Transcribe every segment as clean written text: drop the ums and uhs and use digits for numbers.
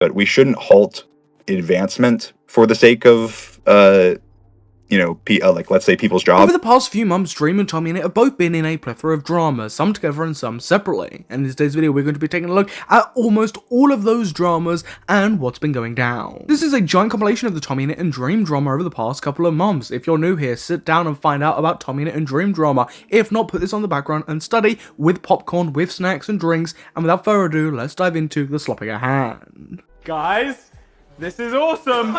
but we shouldn't halt advancement for the sake of, like, let's say people's jobs. Over the past few months, Dream and TommyInnit have both been in a plethora of drama, some together and some separately. And in today's video, we're going to be taking a look at almost all of those dramas and what's been going down. This is a giant compilation of the TommyInnit and Dream drama over the past couple of months. If you're new here, sit down and find out about TommyInnit and Dream drama. If not, put this on the background and study with popcorn, with snacks and drinks. And without further ado, let's dive into the slopping at hand. Guys, this is awesome!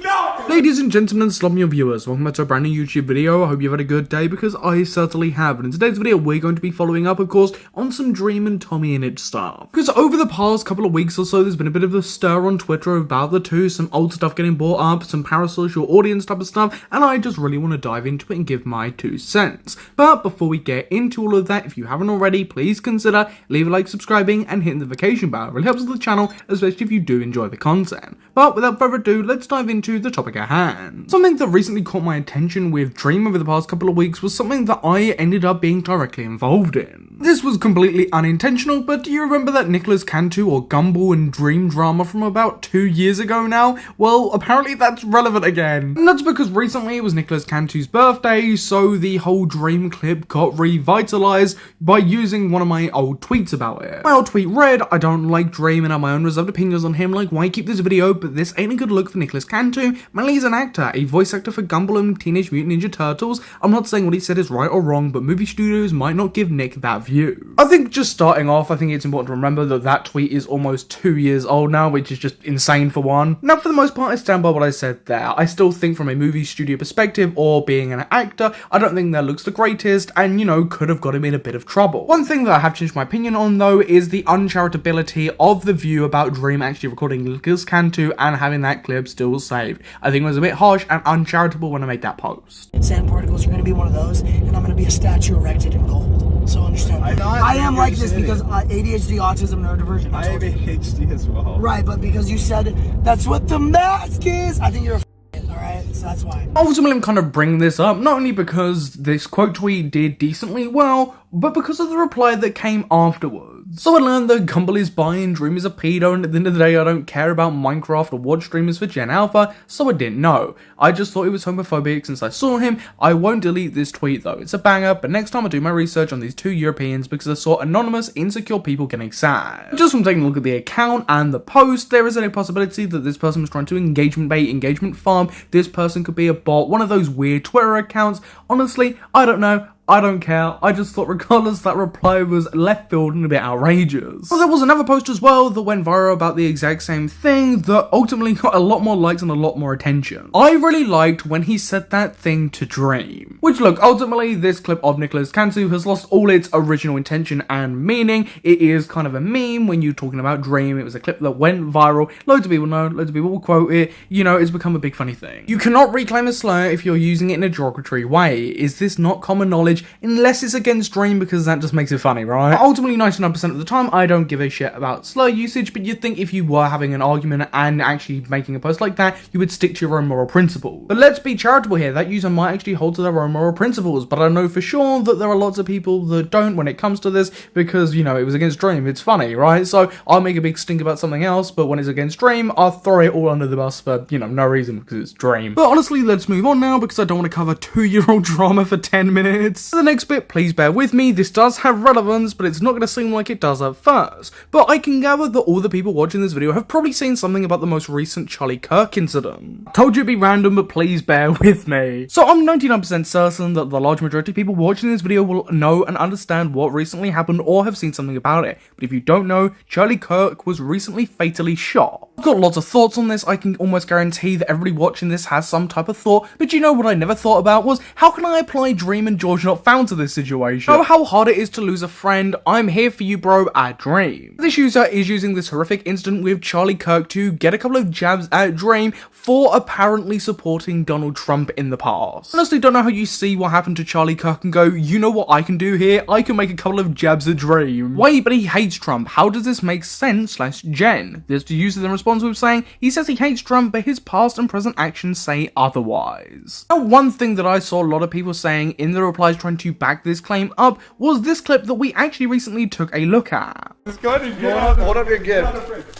No! Ladies and gentlemen, sloppy viewers, welcome back to a brand new YouTube video. I hope you've had a good day, because I certainly have. And in today's video, we're going to be following up, of course, on some Dream and TommyInnit stuff. Because over the past couple of weeks or so, there's been a bit of a stir on Twitter about the two, some old stuff getting brought up, some parasocial audience type of stuff, and I just really want to dive into it and give my 2 cents. But before we get into all of that, if you haven't already, please consider leaving a like, subscribing, and hitting the notification bell. It really helps with the channel, especially if you do enjoy the content. But without further ado, let's dive into the topic at hand. Something that recently caught my attention with Dream over the past couple of weeks was something that I ended up being directly involved in. This was completely unintentional, but do you remember that Nicholas Cantu or Gumball and Dream drama from about 2 years ago now? Well, apparently that's relevant again. And that's because recently it was Nicholas Cantu's birthday, so the whole Dream clip got revitalized by using one of my old tweets about it. My old tweet read, "I don't like Dream and have my own reserved opinions on him, like why keep this video, but this ain't a good look for Nicholas Cantu. Mainly he's an actor, a voice actor for Gumball and Teenage Mutant Ninja Turtles. I'm not saying what he said is right or wrong, but movie studios might not give Nick that view." I think just starting off, I think it's important to remember that that tweet is almost 2 years old now, which is just insane for one. Now, for the most part, I stand by what I said there. I still think from a movie studio perspective, or being an actor, I don't think that looks the greatest, and, you know, could have got him in a bit of trouble. One thing that I have changed my opinion on, though, is the uncharitability of the view about Dream actually recording Nicholas Cantu and having that clip still saved. I think it was a bit harsh and uncharitable when I made that post. Sand particles are going to be one of those, and I'm going to be a statue erected in gold. So understand. I am like this because ADHD, autism, neurodivergent. I have ADHD as well. Right, but because you said that's what the mask is, I think you're a alright? So that's why. Ultimately, I'm kind of bringing this up, not only because this quote tweet did decently well, but because of the reply that came afterwards. So I learned that Gumball is bi and Dream is a pedo, and at the end of the day, I don't care about Minecraft or watch streamers for Gen Alpha, so I didn't know. I just thought it was homophobic since I saw him. I won't delete this tweet though, it's a banger, but next time I do my research on these 2 Europeans because I saw anonymous, insecure people getting sad. Just from taking a look at the account and the post, there is a possibility that this person was trying to engagement bait, engagement farm. This person could be a bot, one of those weird Twitter accounts. Honestly, I don't know. I don't care. I just thought regardless that reply was left field and a bit outrageous. Well, there was another post as well that went viral about the exact same thing that ultimately got a lot more likes and a lot more attention. I really liked when he said that thing to Dream. Which, look, ultimately this clip of Nicholas Cantu has lost all its original intention and meaning. It is kind of a meme when you're talking about Dream. It was a clip that went viral. Loads of people know, loads of people will quote it. You know, it's become a big funny thing. You cannot reclaim a slur if you're using it in a derogatory way. Is this not common knowledge? Unless it's against Dream, because that just makes it funny, right? Ultimately, 99% of the time, I don't give a shit about slur usage, but you'd think if you were having an argument and actually making a post like that, you would stick to your own moral principles. But let's be charitable here, that user might actually hold to their own moral principles, but I know for sure that there are lots of people that don't when it comes to this, because, you know, it was against Dream, it's funny, right? So I'll make a big stink about something else, but when it's against Dream, I'll throw it all under the bus for, you know, no reason, because it's Dream. But honestly, let's move on now, because I don't want to cover 2-year-old drama for 10 minutes. The next bit, please bear with me, this does have relevance, but it's not going to seem like it does at first. But I can gather that all the people watching this video have probably seen something about the most recent Charlie Kirk incident. Told you it'd be random, but please bear with me. So I'm 99% certain that the large majority of people watching this video will know and understand what recently happened or have seen something about it. But if you don't know, Charlie Kirk was recently fatally shot. I've got lots of thoughts on this. I can almost guarantee that everybody watching this has some type of thought, but you know what I never thought about was, how can I apply Dream and GeorgeNotFound to this situation? Know how hard it is to lose a friend? I'm here for you, bro, at Dream. This user is using this horrific incident with Charlie Kirk to get a couple of jabs at Dream for apparently supporting Donald Trump in the past. Honestly, don't know how you see what happened to Charlie Kirk and go, you know what I can do here? I can make a couple of jabs at Dream. Wait, but he hates Trump. How does this make sense / Jen? This user then responds, responds with saying he says he hates Trump, but his past and present actions say otherwise. Now, one thing that I saw a lot of people saying in the replies trying to back this claim up was this clip that we actually recently took a look at. Hold up your gift.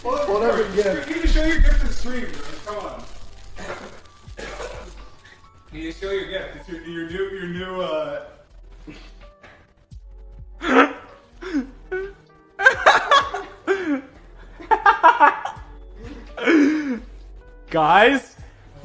Hold up your gift. You can show your gift to the stream. Come on. You can show your gift. It's your new Guys,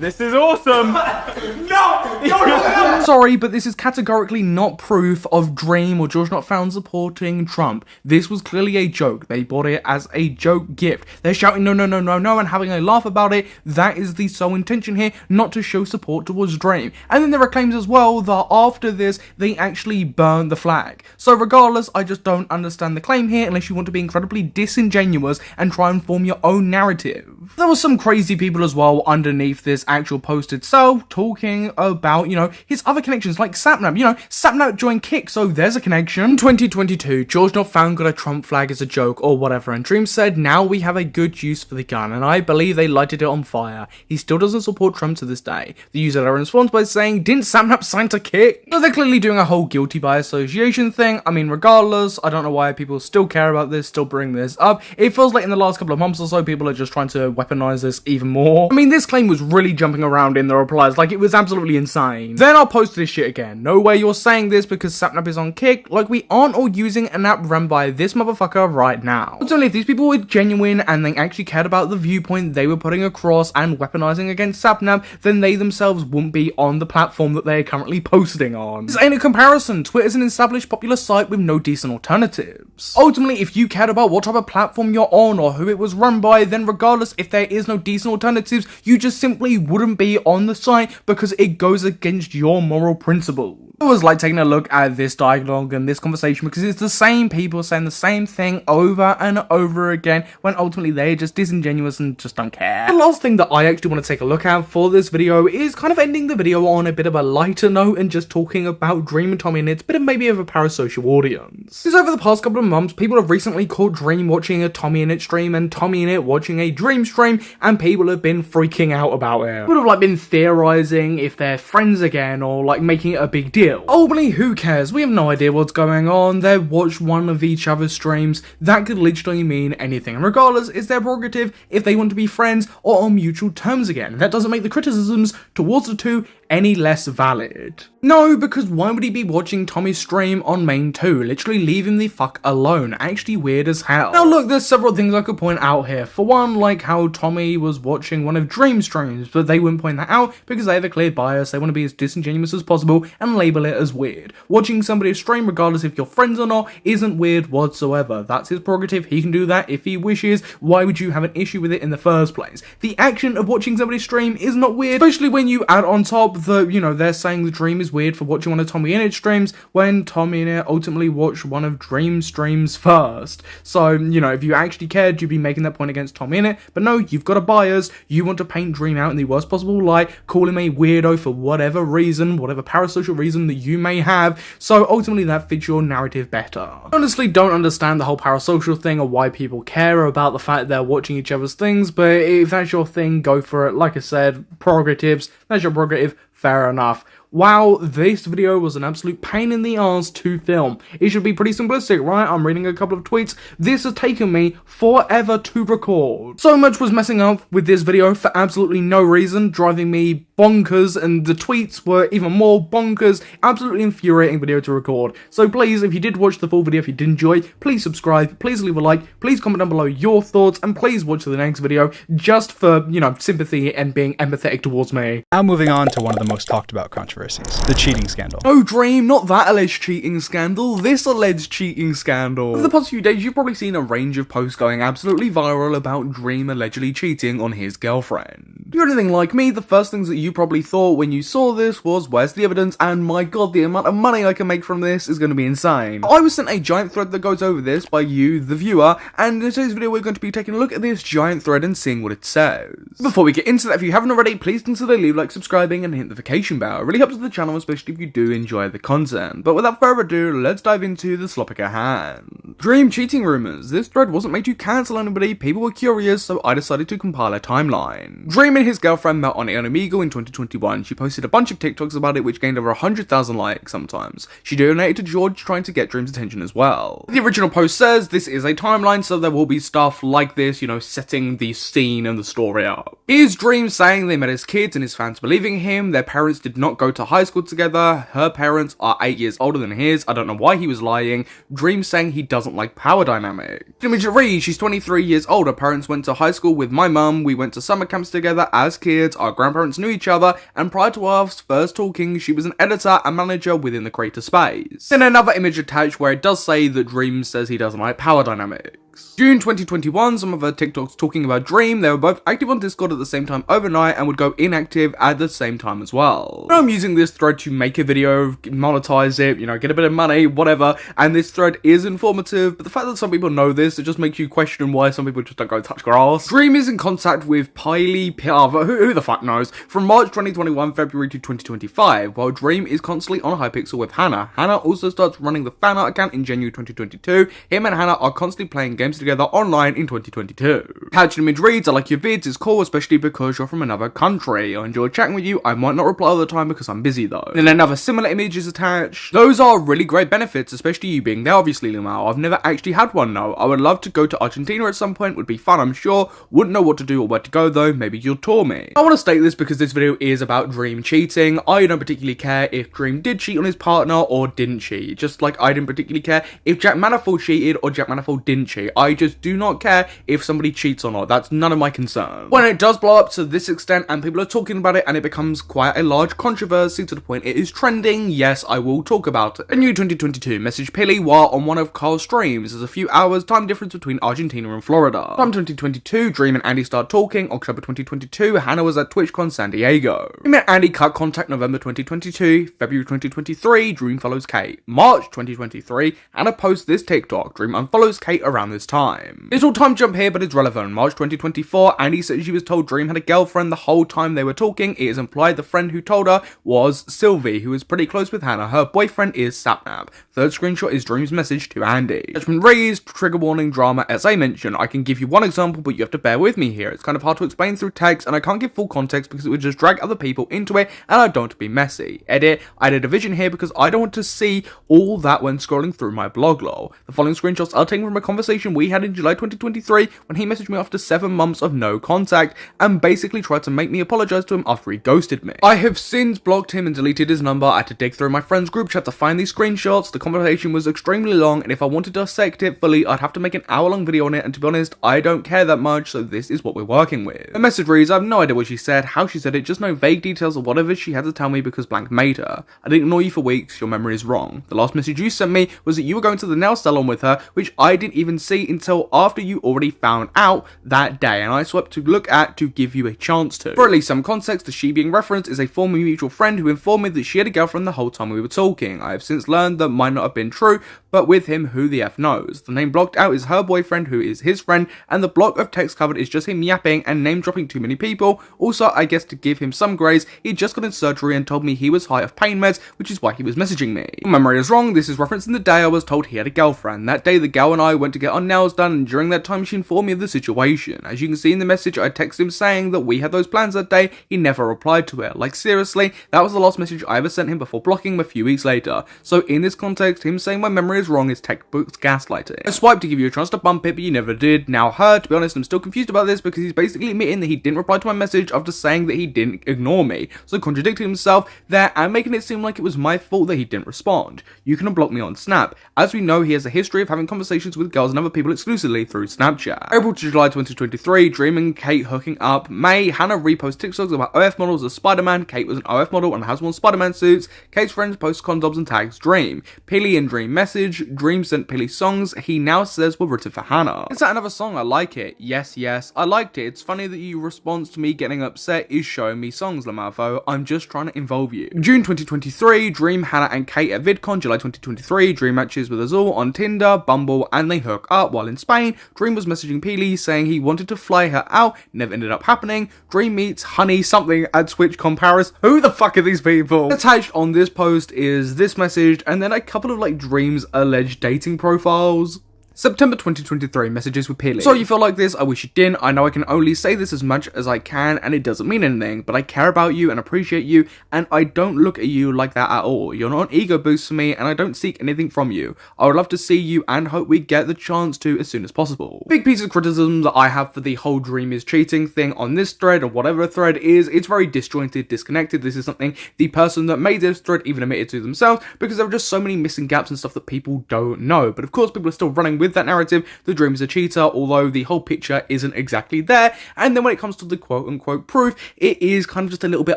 this is awesome. No! Sorry, but this is categorically not proof of Dream or GeorgeNotFound supporting Trump. This was clearly a joke. They bought it as a joke gift. They're shouting no, no, no, no, no, and having a laugh about it. That is the sole intention here, not to show support towards Dream. And then there are claims as well that after this, they actually burned the flag. So regardless, I just don't understand the claim here unless you want to be incredibly disingenuous and try and form your own narrative. There were some crazy people as well underneath this actual post itself talking about, his other connections like Sapnap. Sapnap joined Kick, so there's a connection. In 2022, GeorgeNotFound got a Trump flag as a joke or whatever, and Dream said, now we have a good use for the gun, and I believe they lighted it on fire. He still doesn't support Trump to this day. The user responds by saying, didn't Sapnap sign to Kick? So they're clearly doing a whole guilty by association thing. I mean, regardless, I don't know why people still care about this, still bring this up. It feels like in the last couple of months or so, people are just trying to weaponize this even more. I mean, this claim was really jumping around in the replies, like it was absolutely insane. Then I'll post this shit again. No way you're saying this because Sapnap is on Kick, like we aren't all using an app run by this motherfucker right now. Ultimately, if these people were genuine and they actually cared about the viewpoint they were putting across and weaponizing against Sapnap, then they themselves wouldn't be on the platform that they are currently posting on. This ain't a comparison. Twitter's an established popular site with no decent alternatives. Ultimately, if you cared about what type of platform you're on or who it was run by, then regardless if there is no decent alternatives, you just simply wouldn't be on the site because it goes against your moral principles. It was like taking a look at this dialogue and this conversation because it's the same people saying the same thing over and over again when ultimately they're just disingenuous and just don't care. The last thing that I actually want to take a look at for this video is kind of ending the video on a bit of a lighter note and just talking about Dream and TommyInnit, bit of maybe of a parasocial audience. Because over the past couple of months, people have recently caught Dream watching a TommyInnit stream and TommyInnit watching a Dream stream, and people have been freaking out about it. Would have like been theorizing if they're friends again or like making it a big deal. Ultimately, who cares? We have no idea what's going on. They watch one of each other's streams. That could literally mean anything. And regardless, it's their prerogative if they want to be friends or on mutual terms again. That doesn't make the criticisms towards the two any less valid. No, because why would he be watching Tommy's stream on main 2? Literally leave him the fuck alone. Actually weird as hell. Now look, there's several things I could point out here. For one, like how Tommy was watching one of Dream's streams, but they wouldn't point that out because they have a clear bias. They want to be as disingenuous as possible and label it as weird. Watching somebody stream, regardless if you're friends or not, isn't weird whatsoever. That's his prerogative. He can do that if he wishes. Why would you have an issue with it in the first place? The action of watching somebody stream is not weird, especially when you add on top that, they're saying the Dream is weird for watching one of TommyInnit streams when TommyInnit ultimately watched one of Dream's streams first. So, if you actually cared, you'd be making that point against TommyInnit, but no, you've got a bias. You want to paint Dream out in the worst possible light, call him a weirdo for whatever reason, whatever parasocial reason that you may have, so ultimately that fits your narrative better. I honestly don't understand the whole parasocial thing or why people care about the fact they're watching each other's things, but if that's your thing, go for it. Like I said, prerogatives, that's your prerogative, fair enough. Wow, this video was an absolute pain in the ass to film. It should be pretty simplistic, right? I'm reading a couple of tweets. This has taken me forever to record. So much was messing up with this video for absolutely no reason, driving me bonkers, and the tweets were even more bonkers. Absolutely infuriating video to record. So please, if you did watch the full video, if you did enjoy, please subscribe, please leave a like, please comment down below your thoughts, and please watch the next video just for, sympathy and being empathetic towards me. Now moving on to one of the most talked about controversies, the cheating scandal. No, Dream, not that alleged cheating scandal, this alleged cheating scandal. Over the past few days, you've probably seen a range of posts going absolutely viral about Dream allegedly cheating on his girlfriend. If you're anything like me, the first things that you probably thought when you saw this was, where's the evidence? And my god, the amount of money I can make from this is going to be insane. I was sent a giant thread that goes over this by you, the viewer, and in today's video we're going to be taking a look at this giant thread and seeing what it says. Before we get into that, if you haven't already, please consider leave like, subscribing, and hit the notification bell. It really helps with the channel, especially if you do enjoy the content. But without further ado, let's dive into the topic at hand. Dream cheating rumours. This thread wasn't made to cancel anybody, people were curious, so I decided to compile a timeline. Dream and his girlfriend met on Omegle in 2021. She posted a bunch of TikToks about it which gained over 100,000 likes sometimes. She donated to George trying to get Dream's attention as well. The original post says this is a timeline, so there will be stuff like this, you know, setting the scene and the story up. Here's Dream saying they met as kids and his fans believing him. Their parents did not go to high school together. Her parents are 8 years older than his. I don't know why he was lying. Dream saying he doesn't like power dynamic. Image reads, she's 23 years old. Her parents went to high school with my mum. We went to summer camps together as kids. Our grandparents knew each other, and prior to us first talking, she was an editor and manager within the creator space. Then another image attached where it does say that Dream says he doesn't like power dynamics. June 2021, some of her TikToks talking about Dream. They were both active on Discord at the same time overnight and would go inactive at the same time as well. Now I'm using this thread to make a video, monetize it, you know, get a bit of money, whatever, and this thread is informative, but the fact that some people know this, it just makes you question why some people just don't go touch grass. Dream is in contact with Piley, who the fuck knows, from March 2021, February to 2025, while Dream is constantly on Hypixel with Hannah. Hannah also starts running the fan art account in January 2022. Him and Hannah are constantly playing games together online in 2022. Caption image reads, I like your vids, it's cool, especially because you're from another country. I enjoy chatting with you, I might not reply all the time because I'm busy though. Then another similar image is attached. Those are really great benefits, especially you being there obviously, Limao. I've never actually had one though. I would love to go to Argentina at some point, would be fun I'm sure. Wouldn't know what to do or where to go though, maybe you'll tour me. I want to state this because this video is about Dream cheating. I don't particularly care if Dream did cheat on his partner or didn't cheat. Just like I didn't particularly care if Jack Manifold cheated or Jack Manifold didn't cheat. I just do not care if somebody cheats or not. That's none of my concern. When it does blow up to this extent and people are talking about it and it becomes quite a large controversy to the point it is trending, yes, I will talk about it. A new 2022 message Pilly while on one of Carl's streams. There's a few hours time difference between Argentina and Florida. From 2022, Dream and Andy start talking. October 2022, Hannah was at TwitchCon San Diego. Dream and Andy cut contact November 2022. February 2023, Dream follows Kate. March 2023, Hannah posts this TikTok. Dream unfollows Kate around this time. Little time jump here, but it's relevant. March 2024, Andy said she was told Dream had a girlfriend the whole time they were talking. It is implied the friend who told her was Sylvie, who is pretty close with Hannah. Her boyfriend is Sapnap. Third screenshot is Dream's message to Andy. Judgment raised, trigger warning, drama. As I mentioned, I can give you one example, but you have to bear with me here. It's kind of hard to explain through text, and I can't give full context because it would just drag other people into it, and I don't want to be messy. Edit, I added a division here because I don't want to see all that when scrolling through my blog lol. The following screenshots are taken from a conversation we had in July 2023 when he messaged me after 7 months of no contact and basically tried to make me apologize to him after he ghosted me. I have since blocked him and deleted his number. I had to dig through my friend's group chat to find these screenshots. The conversation was extremely long, and if I wanted to dissect it fully, I'd have to make an hour-long video on it, and to be honest, I don't care that much, so this is what we're working with. The message reads, I have no idea what she said, how she said it, just know vague details of whatever she had to tell me because blank made her. I didn't ignore you for weeks, your memory is wrong. The last message you sent me was that you were going to the nail salon with her, which I didn't even see until after you already found out that day, and I swapped to look at to give you a chance to. For at least some context, the she being referenced is a former mutual friend who informed me that she had a girlfriend the whole time we were talking. I have since learned that might not have been true, but with him, who the F knows. The name blocked out is her boyfriend, who is his friend, and the block of text covered is just him yapping and name dropping too many people. Also, I guess to give him some grace, he just got in surgery and told me he was high of pain meds, which is why he was messaging me. My memory is wrong, this is referencing the day I was told he had a girlfriend. That day, the gal and I went to get our nails done, and during that time, she informed me of the situation. As you can see in the message, I texted him saying that we had those plans that day. He never replied to it. Like seriously, that was the last message I ever sent him before blocking him a few weeks later. So in this context, him saying my memory is wrong is textbook gaslighting. I swiped to give you a chance to bump it, but you never did. Now her, to be honest, I'm still confused about this because he's basically admitting that he didn't reply to my message after saying that he didn't ignore me. So contradicting himself there and making it seem like it was my fault that he didn't respond. You can unblock me on Snap. As we know, he has a history of having conversations with girls and other people people exclusively through Snapchat. April to July 2023, Dream and Kate hooking up. May, Hannah reposts TikToks about OF models as Spider-Man. Kate was an OF model and has worn Spider-Man suits. Kate's friends post condoms and tags Dream. Peely and Dream message. Dream sent Peely songs he now says were written for Hannah. Is that another song? I like it. Yes, I liked it. It's funny that your response to me getting upset is showing me songs, Lamalfo. I'm just trying to involve you. June 2023, Dream, Hannah and Kate at VidCon. July 2023, Dream matches with Azul on Tinder, Bumble, and they hook up while in Spain. Dream was messaging Peely saying he wanted to fly her out, never ended up happening. Dream meets Honey something at TwitchCon Paris. Who the fuck are these people? Attached on this post is this message and then a couple of like Dream's alleged dating profiles. September 2023, messages with Peely. So you feel like this? I wish you didn't. I know I can only say this as much as I can and it doesn't mean anything, but I care about you and appreciate you and I don't look at you like that at all. You're not an ego boost for me and I don't seek anything from you. I would love to see you and hope we get the chance to as soon as possible. Big piece of criticism that I have for the whole Dream is cheating thing on this thread or whatever thread is, it's very disjointed, disconnected. This is something the person that made this thread even admitted to themselves because there are just so many missing gaps and stuff that people don't know. But of course people are still running with that narrative, the Dream is a cheater, although the whole picture isn't exactly there, and then when it comes to the quote-unquote proof, it is kind of just a little bit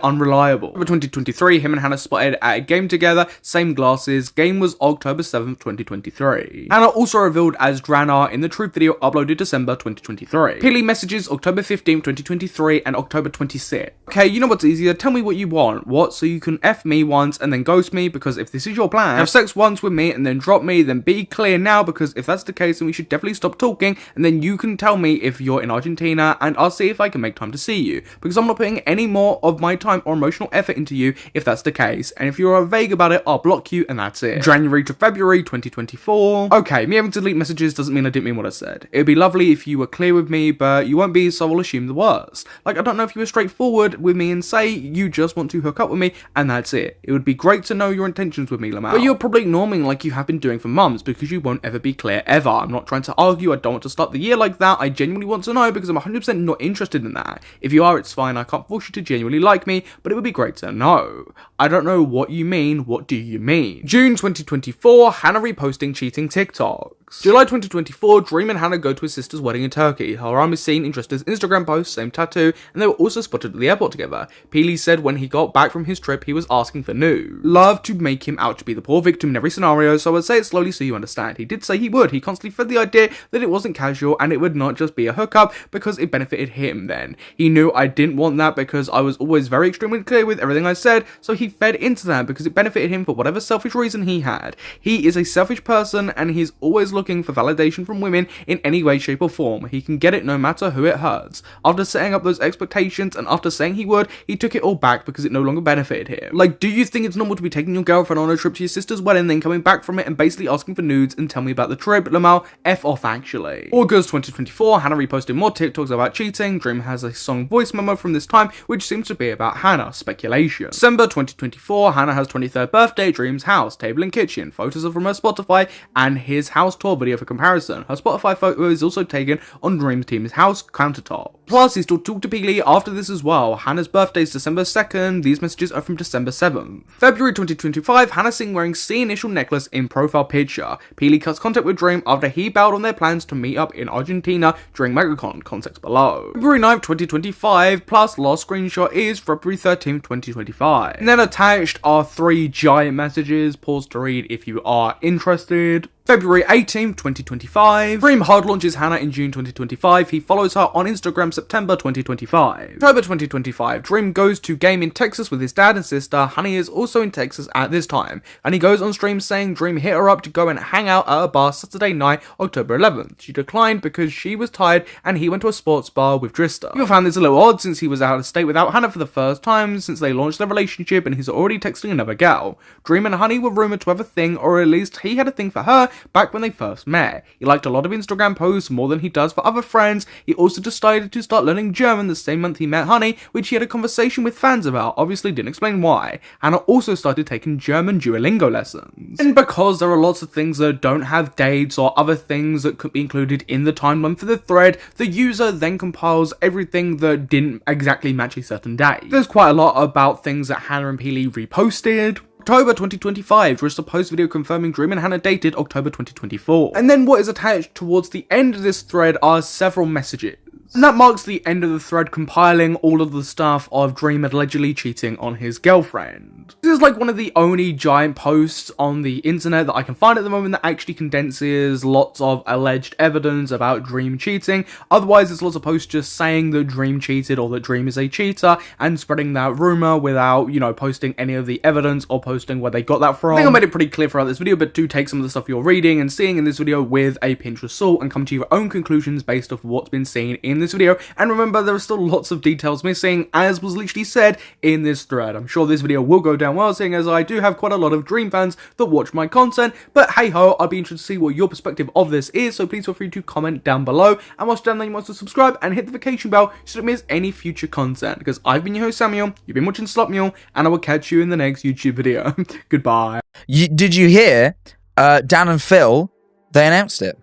unreliable. October 2023, him and Hannah spotted at a game together, same glasses, game was October 7th, 2023. Hannah also revealed as Dranar in the truth video uploaded December 2023. Peely messages October 15th, 2023 and October 26th. Okay, you know what's easier? Tell me what you want. What? So you can F me once and then ghost me, because if this is your plan, have sex once with me and then drop me, then be clear now, because if that's the case, then we should definitely stop talking, and then you can tell me if you're in Argentina, and I'll see if I can make time to see you, because I'm not putting any more of my time or emotional effort into you if that's the case, and if you're vague about it, I'll block you, and that's it. January to February 2024. Okay, me having to delete messages doesn't mean I didn't mean what I said. It'd be lovely if you were clear with me, but you won't be, so I'll assume the worst. Like, I don't know if you were straightforward with me and say you just want to hook up with me, and that's it. It would be great to know your intentions with me, Lamar. But you're probably ignoring me like you have been doing for months, because you won't ever be clear ever. I'm not trying to argue, I don't want to start the year like that, I genuinely want to know because I'm 100% not interested in that. If you are, it's fine, I can't force you to genuinely like me, but it would be great to know. I don't know what you mean, what do you mean? June 2024, Hannah reposting cheating TikToks. July 2024, Dream and Hannah go to his sister's wedding in Turkey. Her arm is seen in Trista's Instagram post, same tattoo, and they were also spotted at the airport together. Peely said when he got back from his trip, he was asking for nude. Love to make him out to be the poor victim in every scenario, so I'd say it slowly so you understand. He did say he would. He constantly fed the idea that it wasn't casual and it would not just be a hookup because it benefited him then. He knew I didn't want that because I was always very extremely clear with everything I said, so he fed into that because it benefited him for whatever selfish reason he had. He is a selfish person and he's always looking for validation from women in any way, shape or form. He can get it no matter who it hurts. After setting up those expectations and after saying he would, he took it all back because it no longer benefited him. Like, do you think it's normal to be taking your girlfriend on a trip to your sister's wedding, then coming back from it and basically asking for nudes and tell me about the trip? Lamal, F off actually. August 2024, Hannah reposted more TikToks about cheating. Dream has a song voice memo from this time, which seems to be about Hannah. Speculation. December 2024, Hannah has 23rd birthday, Dream's house, table and kitchen, photos of from her Spotify, and his house tour video for comparison. Her Spotify photo is also taken on Dream's team's house countertop. Plus, he still talked to Peely after this as well. Hannah's birthday is December 2nd, these messages are from December 7th. February 2025, Hannah seen wearing C initial necklace in profile picture. Peely cuts contact with Dream after he bailed on their plans to meet up in Argentina during MegaCon, context below. February 9th, 2025, plus last screenshot is February 13th, 2025. And then attached are 3 giant messages, pause to read if you are interested. February 18th, 2025. Dream hard launches Hannah in June 2025. He follows her on Instagram September 2025. October 2025. Dream goes to game in Texas with his dad and sister. Honey is also in Texas at this time. And he goes on stream saying Dream hit her up to go and hang out at a bar Saturday night, October 11th. She declined because she was tired and he went to a sports bar with Trista. People found this a little odd since he was out of state without Hannah for the first time since they launched their relationship and he's already texting another gal. Dream and Honey were rumoured to have a thing, or at least he had a thing for her back when they first met. He liked a lot of Instagram posts more than he does for other friends. He also decided to start learning German the same month he met Honey, which he had a conversation with fans about, obviously didn't explain why. Hannah also started taking German Duolingo lessons. And because there are lots of things that don't have dates or other things that could be included in the timeline for the thread, the user then compiles everything that didn't exactly match a certain date. There's quite a lot about things that Hannah and Peely reposted. October 2025, just a post video confirming Dream and Hannah dated October 2024. And then what is attached towards the end of this thread are several messages. And that marks the end of the thread compiling all of the stuff of Dream allegedly cheating on his girlfriend. This is like one of the only giant posts on the internet that I can find at the moment that actually condenses lots of alleged evidence about Dream cheating. Otherwise, there's lots of posts just saying that Dream cheated or that Dream is a cheater and spreading that rumor without, posting any of the evidence or posting where they got that from. I think I made it pretty clear throughout this video, but do take some of the stuff you're reading and seeing in this video with a pinch of salt and come to your own conclusions based off what's been seen in this video. And remember, there are still lots of details missing, as was literally said in this thread. I'm sure this video will go down well, seeing as I do have quite a lot of Dream fans that watch my content, but hey ho, I'd be interested to see what your perspective of this is, so please feel free to comment down below, and whilst down there you must subscribe and hit the notification bell so you don't miss any future content, because I've been your host Samuel, you've been watching Slopmule, and I will catch you in the next YouTube video. Goodbye. Did you hear Dan and Phil, they announced it,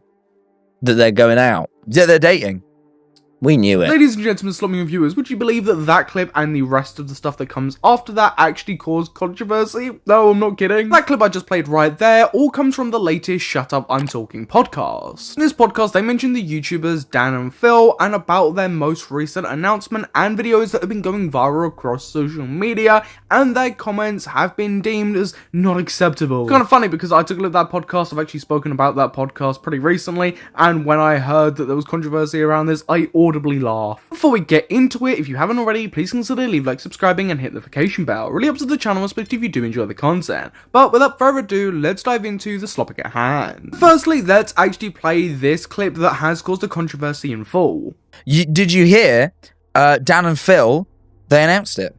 that they're going out, that they're dating? We knew it. Ladies and gentlemen, Slopmule viewers, would you believe that that clip and the rest of the stuff that comes after that actually caused controversy? No, I'm not kidding. That clip I just played right there all comes from the latest Shut Up, I'm Talking podcast. In this podcast, they mentioned the YouTubers Dan and Phil and about their most recent announcement and videos that have been going viral across social media, and their comments have been deemed as not acceptable. It's kind of funny because I took a look at that podcast. I've actually spoken about that podcast pretty recently, and when I heard that there was controversy around this, I audibly laugh. Before we get into it, if you haven't already, please consider leave like, subscribing and hit the notification bell. It really helps the channel, especially if you do enjoy the content. But without further ado, let's dive into the topic at hand. Firstly, let's actually play this clip that has caused a controversy in full. Did you hear Dan and Phil, they announced it,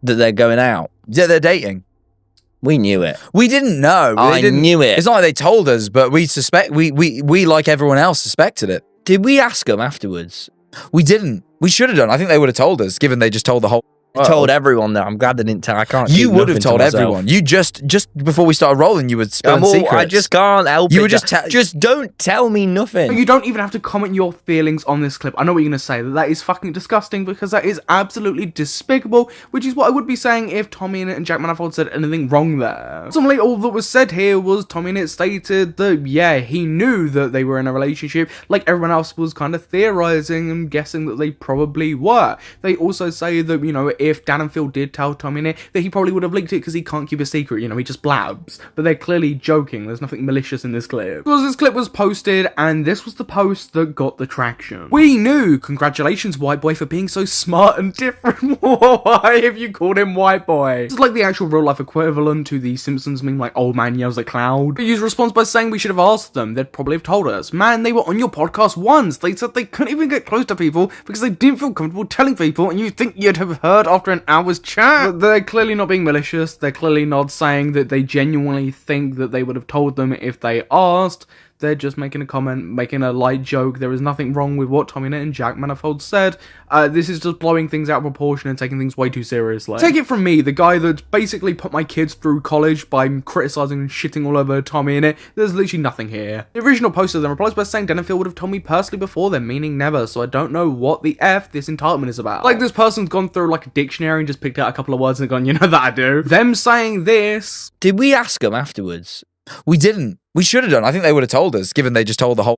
that they're going out, that they're dating? We knew it. We didn't know. I knew it. It's not like they told us, but we suspect, we like everyone else suspected it. Did we ask them afterwards? We didn't. We should have done. I think they would have told us, given they just told the whole I told everyone that. I'm glad they didn't tell. I can't. You would have told everyone. You just before we started rolling, you would spill secrets. I just can't help it. You would just don't tell me nothing. You don't even have to comment your feelings on this clip. I know what you're going to say, that is fucking disgusting, because that is absolutely despicable, which is what I would be saying if TommyInnit and Jack Manifold said anything wrong there. Ultimately, all that was said here was TommyInnit stated that, yeah, he knew that they were in a relationship, like everyone else was kind of theorizing and guessing that they probably were. They also say that, if Dan and Phil did tell TommyInnit, that he probably would have leaked it because he can't keep a secret, he just blabs. But they're clearly joking, there's nothing malicious in this clip. Because this clip was posted, and this was the post that got the traction. We knew! Congratulations, white boy, for being so smart and different. Why have you called him white boy? This is like the actual real life equivalent to the Simpsons meme, like old man yells at cloud. The user responds by saying we should have asked them, they'd probably have told us. Man, they were on your podcast once. They said they couldn't even get close to people because they didn't feel comfortable telling people, and you think you'd have heard after an hour's chat. But they're clearly not being malicious. They're clearly not saying that they genuinely think that they would have told them if they asked. They're just making a comment, making a light joke. There is nothing wrong with what TommyInnit and Jack Manifold said. This is just blowing things out of proportion and taking things way too seriously. Take it from me, the guy that's basically put my kids through college by criticising and shitting all over TommyInnit. There's literally nothing here. The original poster then replies by saying Dan and Phil would have told me personally before then, meaning never, so I don't know what the F this entitlement is about. Like, this person's gone through like a dictionary and just picked out a couple of words and gone, you know that I do. Them saying this. Did we ask them afterwards? We didn't. We should have done. I think they would have told us, given they just told the whole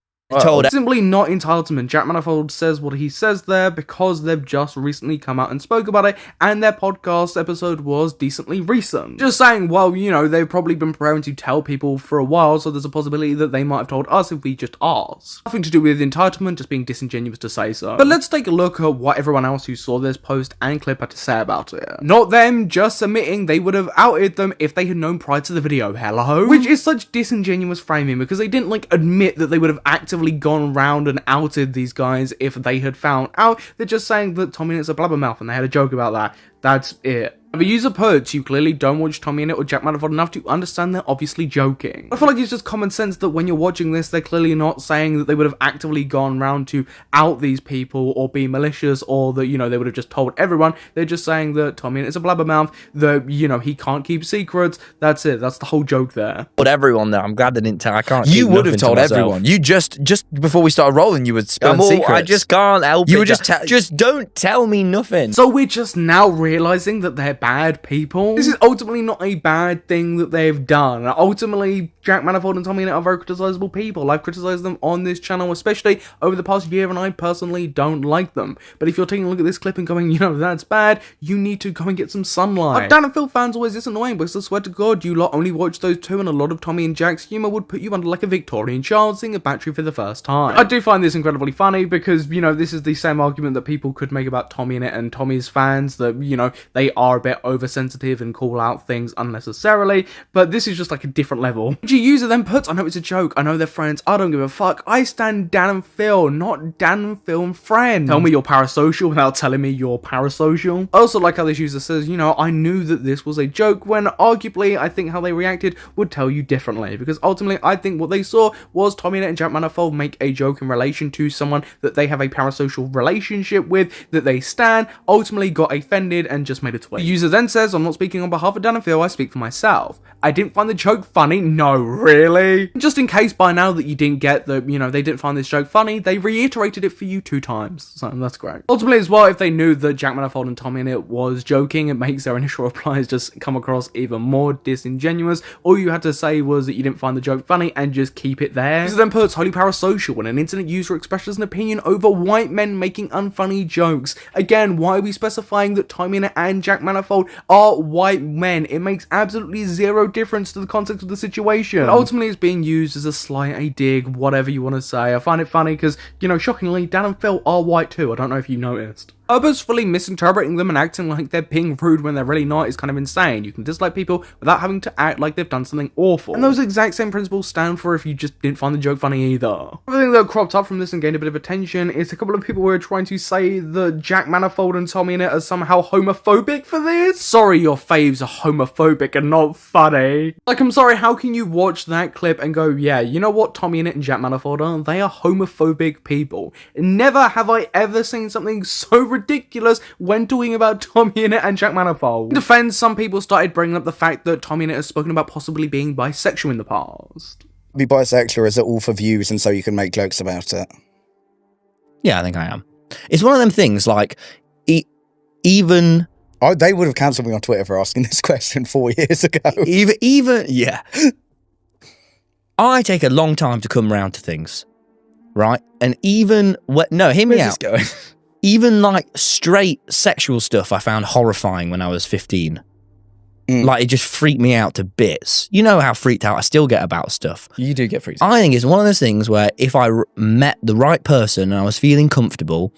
Simply not entitlement. Jack Manifold says what he says there because they've just recently come out and spoke about it, and their podcast episode was decently recent. Just saying, well, they've probably been preparing to tell people for a while, so there's a possibility that they might have told us if we just asked. Nothing to do with entitlement, just being disingenuous to say so. But let's take a look at what everyone else who saw this post and clip had to say about it. Not them, just admitting they would have outed them if they had known prior to the video. Hello? Which is such disingenuous framing, because they didn't admit that they would have actively gone round and outed these guys if they had found out. They're just saying that TommyInnit's a blabbermouth and they had a joke about that. That's it. If a user puts, you clearly don't watch TommyInnit or Jack Manifold enough to understand they're obviously joking. I feel like it's just common sense that when you're watching this, they're clearly not saying that they would have actively gone round to out these people or be malicious, or that, they would have just told everyone. They're just saying that TommyInnit's a blabbermouth, that, he can't keep secrets. That's it. That's the whole joke there. Told everyone that. I'm glad they didn't tell. I can't. You would have told everyone. You just before we started rolling, you would spill secrets. I just can't help it. You would just don't tell me nothing. So we're just now realizing that they're bad people. This is ultimately not a bad thing that they've done. Ultimately, Jack Manifold and TommyInnit are very criticizable people. I've criticized them on this channel, especially over the past year, and I personally don't like them. But if you're taking a look at this clip and going, you know, that's bad, you need to go and get some sunlight. Dan and Phil fans always is annoying, because I swear to God, you lot only watch those two, and a lot of Tommy and Jack's humor would put you under like a Victorian child seeing a battery for the first time. I do find this incredibly funny because, you know, this is the same argument that people could make about TommyInnit and Tommy's fans, that, you know, they are a bit oversensitive and call out things unnecessarily, but this is just like a different level. The user then puts, I know it's a joke, I know they're friends, I don't give a fuck, I stand Dan and Phil, not Dan and Phil and friends. Tell me you're parasocial without telling me you're parasocial. I also like how this user says, you know, I knew that this was a joke, when arguably I think how they reacted would tell you differently, because ultimately I think what they saw was TommyInnit and Jack Manifold make a joke in relation to someone that they have a parasocial relationship with, that they stan, ultimately got offended and just made a tweet. The user then says, I'm not speaking on behalf of Dan and Phil, I speak for myself. I didn't find the joke funny. No, really? Just in case by now that you didn't get that, you know, they didn't find this joke funny, they reiterated it for you 2 times, so that's great. Ultimately as well, if they knew that Jack Manifold and TommyInnit was joking, it makes their initial replies just come across even more disingenuous. All you had to say was that you didn't find the joke funny and just keep it there. This then puts highly parasocial when an internet user expresses an opinion over white men making unfunny jokes. Again, why are we specifying that TommyInnit and Jack Manifold are white men? It makes absolutely zero difference to the context of the situation. But ultimately, it's being used as a slight, a dig, whatever you want to say. I find it funny because, you know, shockingly, Dan and Phil are white too. I don't know if you noticed. Purposefully misinterpreting them and acting like they're being rude when they're really not is kind of insane. You can dislike people without having to act like they've done something awful. And those exact same principles stand for if you just didn't find the joke funny either. Everything that cropped up from this and gained a bit of attention is a couple of people who are trying to say that Jack Manifold and TommyInnit are somehow homophobic for this. Sorry, your faves are homophobic and not funny. Like, I'm sorry, how can you watch that clip and go, yeah, you know what TommyInnit and Jack Manifold are? They are homophobic people. Never have I ever seen something so ridiculous when talking about TommyInnit and Jack Manifold. In defense, some people started bringing up the fact that TommyInnit has spoken about possibly being bisexual in the past. Be bisexual, or is it all for views and so you can make jokes about it? Yeah, I think I am. It's one of them things, like, even... Oh, they would have cancelled me on Twitter for asking this question 4 years ago. Even, yeah. I take a long time to come round to things, right? And even... No, hear me out. Where's this going? Even, like, straight sexual stuff I found horrifying when I was 15. Like, it just freaked me out to bits. You know how freaked out I still get about stuff. You do get freaked out. I think it's one of those things where if I met the right person and I was feeling comfortable,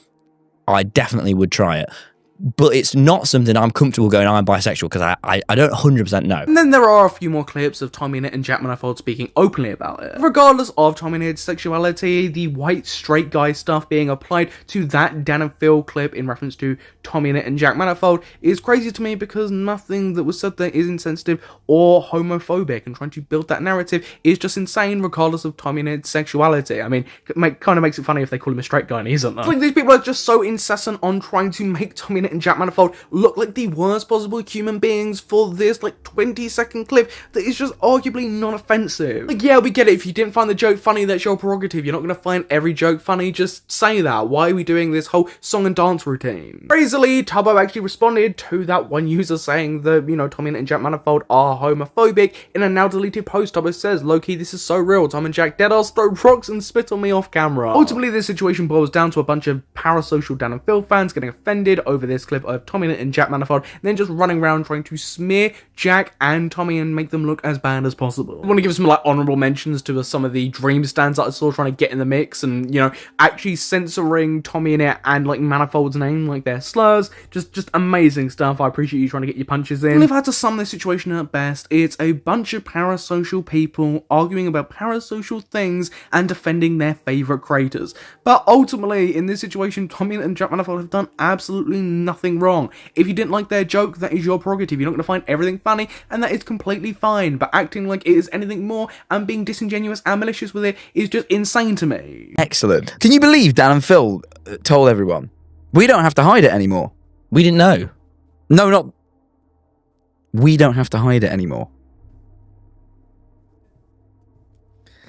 I definitely would try it. But it's not something I'm comfortable going, I'm bisexual, because I don't 100% know. And then there are a few more clips of TommyInnit and Jack Manifold speaking openly about it. Regardless of TommyInnit's sexuality, the white straight guy stuff being applied to that Dan and Phil clip in reference to TommyInnit and Jack Manifold is crazy to me, because nothing that was said there is insensitive or homophobic, and trying to build that narrative is just insane regardless of TommyInnit's sexuality. I mean, it kind of makes it funny if they call him a straight guy and he isn't, though. It's like these people are just so incessant on trying to make TommyInnit and Jack Manifold look like the worst possible human beings for this like 20-second clip that is just arguably non-offensive. Like, yeah, we get it, if you didn't find the joke funny, that's your prerogative. You're not gonna find every joke funny, just say that. Why are we doing this whole song and dance routine? Crazily, Tubbo actually responded to that one user saying that, you know, TommyInnit and Jack Manifold are homophobic. In a now deleted post, Tubbo says, low-key, this is so real, Tom and Jack deadass throw rocks and spit on me off camera. Ultimately, this situation boils down to a bunch of parasocial Dan and Phil fans getting offended over this clip of TommyInnit and Jack Manifold, and then just running around trying to smear Jack and Tommy and make them look as bad as possible. I want to give some like honorable mentions to some of the Dream stands that I saw trying to get in the mix, and, you know, actually censoring TommyInnit and like Manifold's name, like their slurs. Just amazing stuff. I appreciate you trying to get your punches in. And if I had to sum this situation at best, it's a bunch of parasocial people arguing about parasocial things and defending their favorite creators. But ultimately, in this situation, TommyInnit and Jack Manifold have done absolutely nothing wrong. If you didn't like their joke, that is your prerogative. You're not going to find everything funny, and that is completely fine. But acting like it is anything more and being disingenuous and malicious with it is just insane to me. Excellent. Can you believe Dan and Phil told everyone? We don't have to hide it anymore. We didn't know. No, not... We don't have to hide it anymore.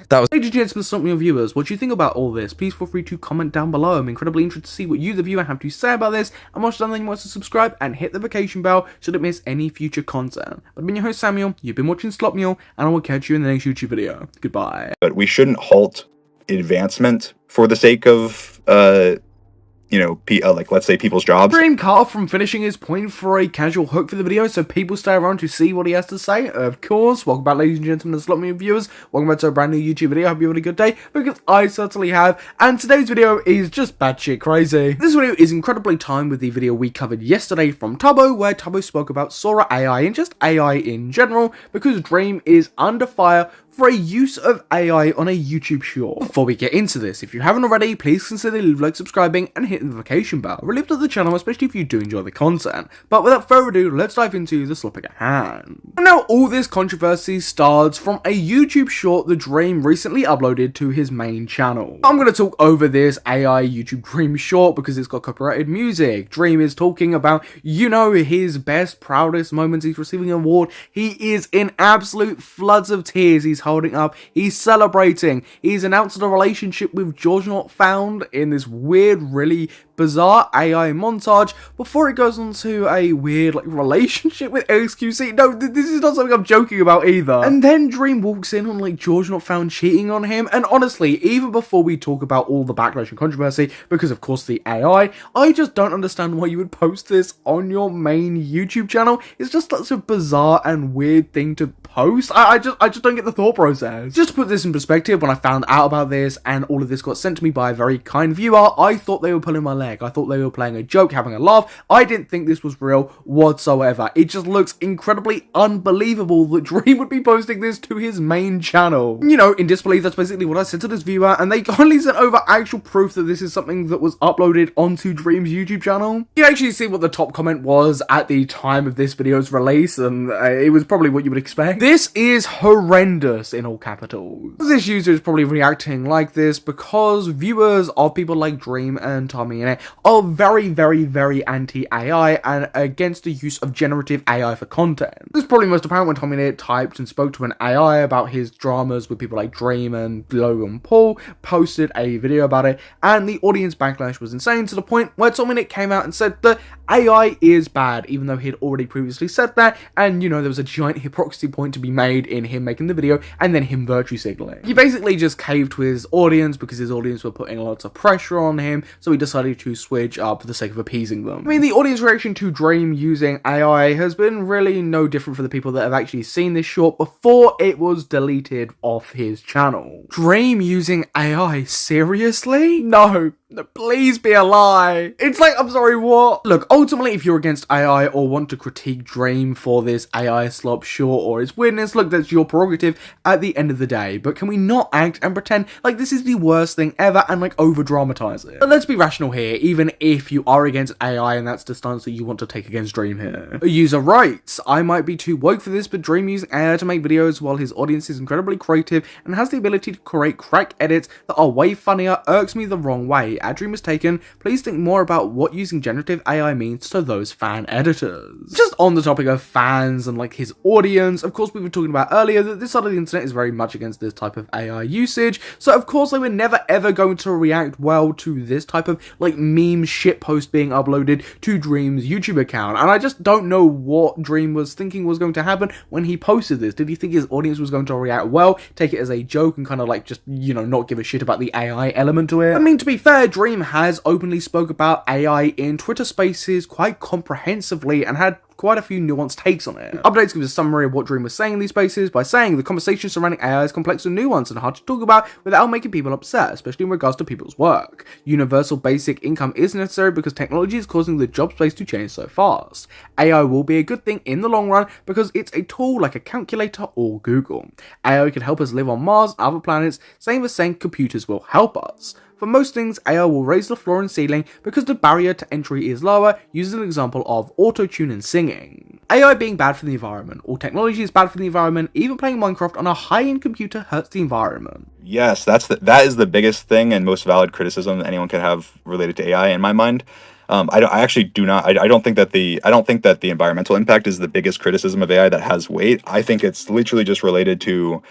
That was. Ladies and gentlemen, some of your viewers, what do you think about all this? Please feel free to comment down below. I'm incredibly interested to see what you, the viewer, have to say about this. And once you're done, then you want to subscribe and hit the notification bell so you don't miss any future content. But I've been your host, Samuel. You've been watching Slop Mule, and I will catch you in the next YouTube video. Goodbye. But we shouldn't halt advancement for the sake of, like, let's say people's jobs. Dream cut off from finishing his point for a casual hook for the video, so people stay around to see what he has to say. Of course, welcome back, ladies and gentlemen, and Slop Mule viewers. Welcome back to a brand new YouTube video. I hope you had a good day, because I certainly have. And today's video is just batshit crazy. This video is incredibly timed with the video we covered yesterday from Tubbo, where Tubbo spoke about Sora AI and just AI in general, because Dream is under fire for a use of AI on a YouTube short. Before we get into this, if you haven't already, please consider like, subscribing and hit the notification bell. Really up to the channel, especially if you do enjoy the content. But without further ado, let's dive into the slop at hand. Now, all this controversy starts from a YouTube short that Dream recently uploaded to his main channel. I'm going to talk over this AI YouTube Dream short because it's got copyrighted music. Dream is talking about, his best, proudest moments. He's receiving an award. He is in absolute floods of tears. He's holding up, he's celebrating, he's announced a relationship with GeorgeNotFound in this weird, really bizarre AI montage before it goes on to a weird relationship with XQC. No, this is not something I'm joking about either. And then Dream walks in on GeorgeNotFound cheating on him, and honestly, even before we talk about all the backlash and controversy, because of course the AI, I just don't understand why you would post this on your main YouTube channel. It's just such a bizarre and weird thing to post. I just don't get the thought process. Just to put this in perspective, when I found out about this and all of this got sent to me by a very kind viewer, I thought they were pulling my leg. I thought they were playing a joke, having a laugh. I didn't think this was real whatsoever. It just looks incredibly unbelievable that Dream would be posting this to his main channel. In disbelief, that's basically what I said to this viewer, and they kindly sent over actual proof that this is something that was uploaded onto Dream's YouTube channel. You actually see what the top comment was at the time of this video's release, and it was probably what you would expect. This is horrendous in all capitals. This user is probably reacting like this because viewers of people like Dream and TommyInnit are very, very, very anti-AI and against the use of generative AI for content. This is probably most apparent when TommyInnit typed and spoke to an AI about his dramas with people like Dream and Logan Paul, posted a video about it, and the audience backlash was insane to the point where TommyInnit came out and said that AI is bad, even though he had already previously said that, and there was a giant hypocrisy point to be made in him making the video and then him virtue signaling. He basically just caved to his audience because his audience were putting lots of pressure on him, so he decided to switch up for the sake of appeasing them. I mean, the audience reaction to Dream using AI has been really no different for the people that have actually seen this short before it was deleted off his channel. Dream using AI? Seriously? No. Please be a lie. It's like, I'm sorry, what? Look, ultimately, if you're against AI or want to critique Dream for this AI slop short or its weirdness, look, that's your prerogative at the end of the day. But can we not act and pretend like this is the worst thing ever and over dramatize it? But let's be rational here, even if you are against AI and that's the stance that you want to take against Dream here. User writes, I might be too woke for this, but Dream using AI to make videos while his audience is incredibly creative and has the ability to create crack edits that are way funnier irks me the wrong way. Dream is taken, please think more about what using generative AI means to those fan editors. Just on the topic of fans and his audience, of course we were talking about earlier that this side of the internet is very much against this type of AI usage, so of course they were never ever going to react well to this type of meme shitpost being uploaded to Dream's YouTube account, and I just don't know what Dream was thinking was going to happen when he posted this. Did he think his audience was going to react well, take it as a joke and just not give a shit about the AI element to it? I mean, to be fair, Dream has openly spoke about AI in Twitter Spaces quite comprehensively and had quite a few nuanced takes on it. Updates gives a summary of what Dream was saying in these spaces by saying the conversation surrounding AI is complex and nuanced and hard to talk about without making people upset, especially in regards to people's work. Universal basic income is necessary because technology is causing the job space to change so fast. AI will be a good thing in the long run because it's a tool like a calculator or Google. AI can help us live on Mars, other planets, same as saying computers will help us. For most things, AI will raise the floor and ceiling because the barrier to entry is lower, using an example of auto-tune and singing. AI being bad for the environment. All technology is bad for the environment, even playing Minecraft on a high-end computer hurts the environment. Yes, that is the biggest thing and most valid criticism that anyone could have related to AI in my mind. I don't think that the environmental impact is the biggest criticism of AI that has weight. I think it's literally just related to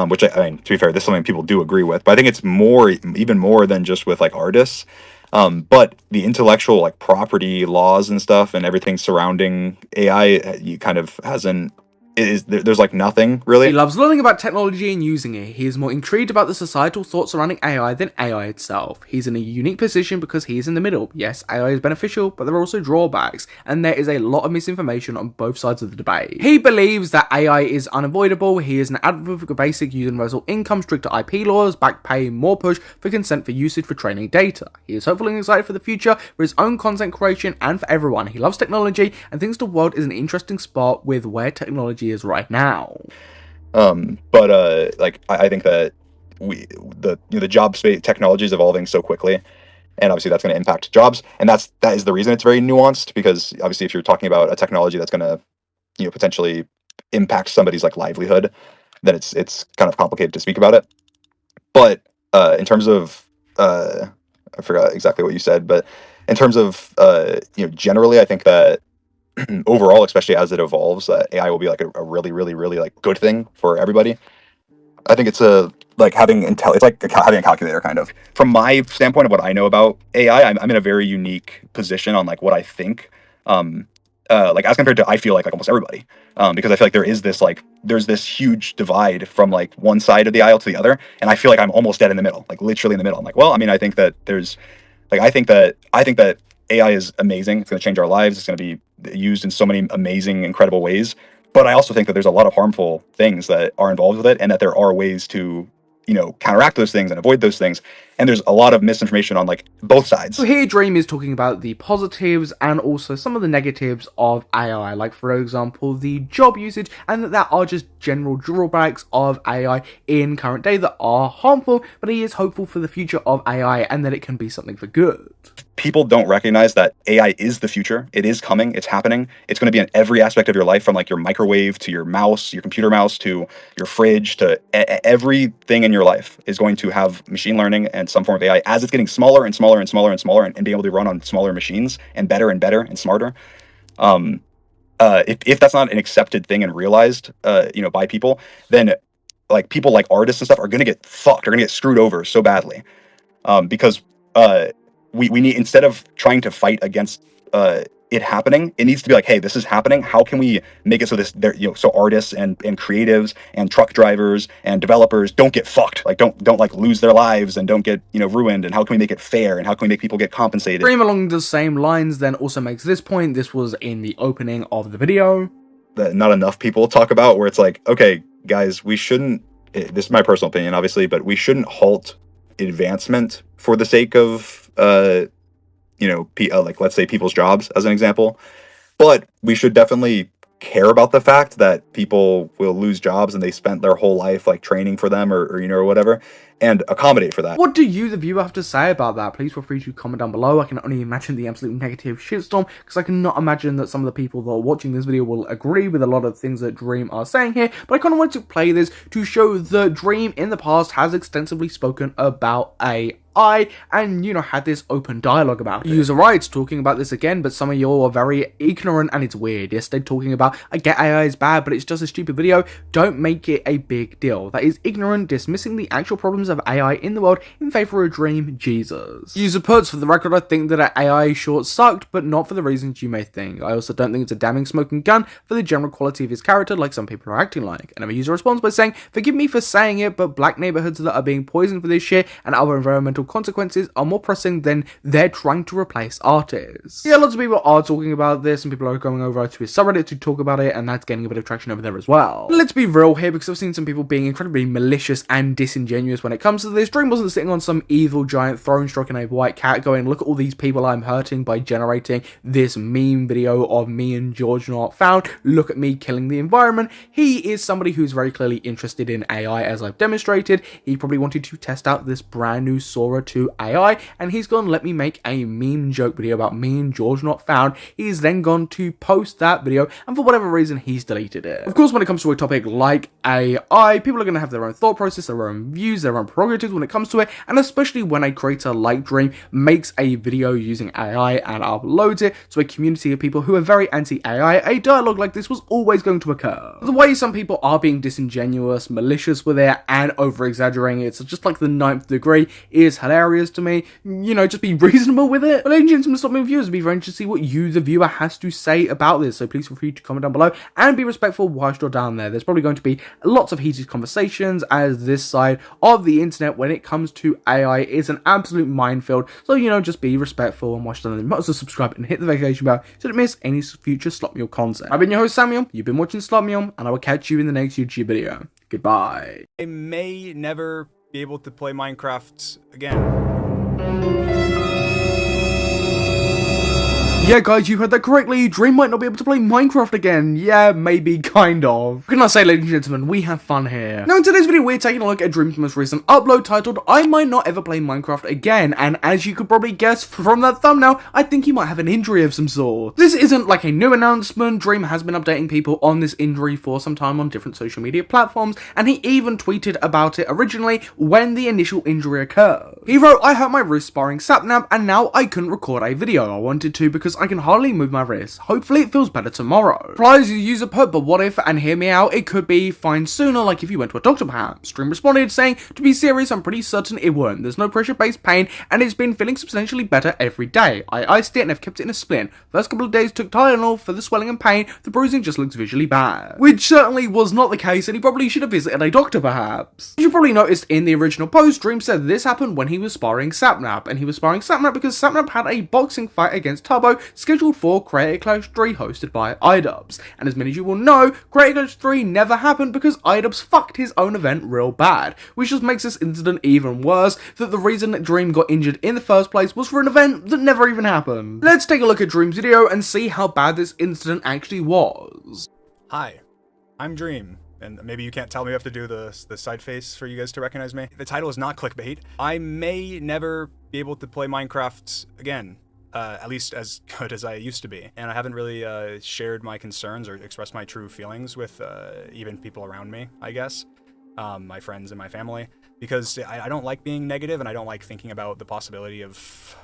which I mean, to be fair, this is something people do agree with, but I think it's even more than just with like artists. But the intellectual like property laws and stuff and everything surrounding AI, you kind of hasn't. There's like nothing really. He loves learning about technology and using it. He is more intrigued about the societal thoughts surrounding AI than AI itself. He's in a unique position because he is in the middle. Yes, AI is beneficial, but there are also drawbacks, and there is a lot of misinformation on both sides of the debate. He believes that AI is unavoidable. He is an advocate for basic universal income, stricter IP laws, back pay, more push for consent for usage for training data. He is hopeful and excited for the future, for his own content creation, and for everyone. He loves technology and thinks the world is an interesting spot with where technology is right now. Like I think that the job space technology is evolving so quickly, and obviously that's going to impact jobs, and that is the reason it's very nuanced, because obviously if you're talking about a technology that's going to potentially impact somebody's like livelihood, then it's kind of complicated to speak about it. But in terms of I forgot exactly what you said, but in terms of generally, I think that overall, especially as it evolves, AI will be like a really, really, really like good thing for everybody. I think it's like having it's like having a calculator kind of. From my standpoint of what I know about AI, I'm in a very unique position on like what I think. Like as compared to I feel like almost everybody, because I feel like there's this huge divide from like one side of the aisle to the other, and I feel like I'm almost dead in the middle, like literally in the middle. I'm like, well, I mean, I think that I think that AI is amazing. It's going to change our lives. It's going to be used in so many amazing, incredible ways. But I also think that there's a lot of harmful things that are involved with it, and that there are ways to, counteract those things and avoid those things. And there's a lot of misinformation on like both sides. So here Dream is talking about the positives and also some of the negatives of AI, like for example the job usage, and that there are just general drawbacks of AI in current day that are harmful, but he is hopeful for the future of AI and that it can be something for good. People don't recognize that AI is the future. It is coming. It's happening. It's going to be in every aspect of your life, from like your microwave to your mouse, your computer mouse, to your fridge, to everything in your life is going to have machine learning and some form of AI as it's getting smaller and smaller and smaller and smaller, and being able to run on smaller machines and better and smarter. If that's not an accepted thing and realized, by people, then like people like artists and stuff are going to get fucked. Are going to get screwed over so badly, because we need, instead of trying to fight against it happening, it needs to be like, hey, this is happening. How can we make it so so artists and creatives and truck drivers and developers don't get fucked, like don't like lose their lives and don't get ruined, and how can we make it fair, and how can we make people get compensated? Dream along the same lines then also makes this point. This was in the opening of the video that not enough people talk about, where it's like, okay, guys, we shouldn't. This is my personal opinion, obviously, but we shouldn't halt advancement for the sake of like let's say people's jobs as an example, but we should definitely care about the fact that people will lose jobs and they spent their whole life like training for them or whatever, and accommodate for that. What do you, the viewer, have to say about that? Please feel free to comment down below. I can only imagine the absolute negative shitstorm, because I cannot imagine that some of the people that are watching this video will agree with a lot of things that Dream are saying here, but I kind of wanted to play this to show that Dream in the past has extensively spoken about AI and, had this open dialogue about it. User rights talking about this again, but some of y'all are very ignorant and it's weird. Yes, they're talking about, I get AI is bad, but it's just a stupid video. Don't make it a big deal. That is ignorant, dismissing the actual problems of AI in the world in favor of Dream Jesus. User puts, for the record, I think that AI short sucked, but not for the reasons you may think. I also don't think it's a damning smoking gun for the general quality of his character, like some people are acting like. And a user responds by saying, forgive me for saying it, but black neighborhoods that are being poisoned for this shit and other environmental consequences are more pressing than they're trying to replace artists. Yeah, lots of people are talking about this, and people are going over to his subreddit to talk about it, and that's getting a bit of traction over there as well. Let's be real here, because I've seen some people being incredibly malicious and disingenuous when it comes to this. Dream wasn't sitting on some evil giant throne stroking a white cat going, look at all these people I'm hurting by generating this meme video of me and GeorgeNotFound, look at me killing the environment. He is somebody who's very clearly interested in AI, as I've demonstrated. He probably wanted to test out this brand new Sora 2 AI, and he's gone, let me make a meme joke video about me and GeorgeNotFound. He's then gone to post that video, and for whatever reason, he's deleted it. Of course, when it comes to a topic like AI, people are going to have their own thought process, their own views, their own own prerogatives when it comes to it, and especially when a creator like Dream makes a video using AI and uploads it to a community of people who are very anti-AI, a dialogue like this was always going to occur. The way some people are being disingenuous, malicious with it, and over-exaggerating it, so just like the 9th degree, is hilarious to me. You know, just be reasonable with it. But ladies and gentlemen, stop me viewers, it'd be very interesting to see what you, the viewer, has to say about this, so please feel free to comment down below, and be respectful whilst you're down there. There's probably going to be lots of heated conversations, as this side of the internet, when it comes to AI, is an absolute minefield, so, you know, just be respectful and watch them, and also subscribe and hit the notification bell so don't miss any future Slot Mule content. I've been your host Samuel, you've been watching Slot Mule, and I will catch you in the next YouTube video. Goodbye. I may never be able to play Minecraft again. Yeah, guys, you heard that correctly. Dream might not be able to play Minecraft again. Yeah, maybe, kind of. What can I say, ladies and gentlemen? We have fun here. Now, in today's video, we're taking a look at Dream's most recent upload titled, I Might Not Ever Play Minecraft Again. And as you could probably guess from that thumbnail, I think he might have an injury of some sort. This isn't like a new announcement. Dream has been updating people on this injury for some time on different social media platforms, and he even tweeted about it originally when the initial injury occurred. He wrote, I hurt my wrist sparring Sapnap, and now I couldn't record a video. I wanted to because I can hardly move my wrist. Hopefully it feels better tomorrow. Replies, you user put, but what if, and hear me out, it could be fine sooner, like if you went to a doctor perhaps. Dream responded saying, to be serious, I'm pretty certain it won't. There's no pressure-based pain, and it's been feeling substantially better every day. I iced it and have kept it in a splint. First couple of days took Tylenol for the swelling and pain. The bruising just looks visually bad. Which certainly was not the case, and he probably should have visited a doctor perhaps. As you probably noticed in the original post, Dream said this happened when he was sparring Sapnap, and he was sparring Sapnap because Sapnap had a boxing fight against Turbo scheduled for Creator Clash 3 hosted by iDubbbz. And as many of you will know, Creator Clash 3 never happened because iDubbbz fucked his own event real bad, which just makes this incident even worse, that the reason that Dream got injured in the first place was for an event that never even happened. Let's take a look at Dream's video and see how bad this incident actually was. Hi, I'm Dream, and maybe you can't tell me I have to do the side face for you guys to recognize me. The title is not clickbait. I may never be able to play Minecraft again. At least as good as I used to be. And I haven't really shared my concerns or expressed my true feelings with even people around me, I guess. My friends and my family. Because I don't like being negative, and I don't like thinking about the possibility of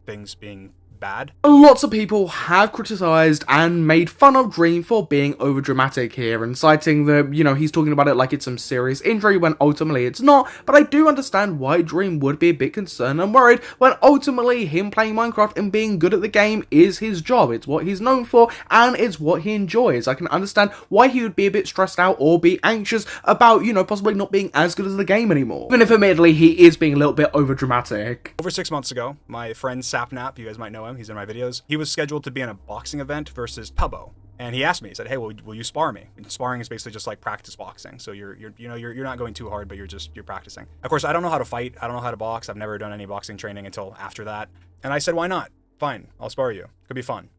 things being bad. Lots of people have criticised and made fun of Dream for being overdramatic here and citing that, you know, he's talking about it like it's some serious injury when ultimately it's not, but I do understand why Dream would be a bit concerned and worried when ultimately him playing Minecraft and being good at the game is his job. It's what he's known for and it's what he enjoys. I can understand why he would be a bit stressed out or be anxious about, you know, possibly not being as good as the game anymore. Even if admittedly he is being a little bit overdramatic. Over 6 months ago, my friend Sapnap, you guys might know him, he's in my videos, he was scheduled to be in a boxing event versus Tubbo. And he asked me, he said, hey, will you spar me? And sparring is basically just like practice boxing. So you're not going too hard, but you're practicing. Of course, I don't know how to fight. I don't know how to box. I've never done any boxing training until after that. And I said, why not? Fine, I'll spar you. Could be fun.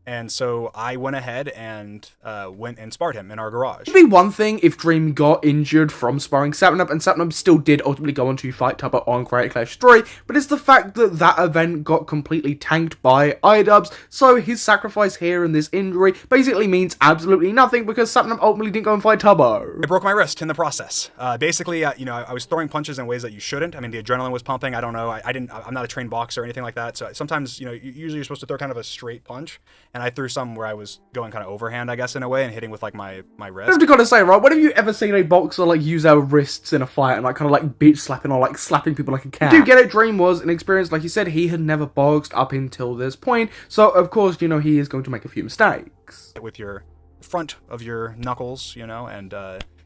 And so I went ahead and went and sparred him in our garage. It'd be one thing if Dream got injured from sparring Sapnap, and Sapnap still did ultimately go on to fight Tubbo on Creator Clash 3, but it's the fact that that event got completely tanked by iDubbbz, so his sacrifice here and this injury basically means absolutely nothing because Sapnap ultimately didn't go and fight Tubbo. I broke my wrist in the process. Basically, you know, I was throwing punches in ways that you shouldn't. I mean, the adrenaline was pumping. I don't know. I'm not a trained boxer or anything like that. So sometimes, you know, usually you're supposed to throw kind of a straight punch, and I threw some where I was going kind of overhand, I guess, in a way, and hitting with like my wrist. I have to kind of say, right, when have you ever seen a boxer like use their wrists in a fight and like kind of like bitch slapping or like slapping people like a cat? You do get it, Dream was an experience, like you said, he had never boxed up until this point, so of course, you know, he is going to make a few mistakes. With your front of your knuckles, you know, and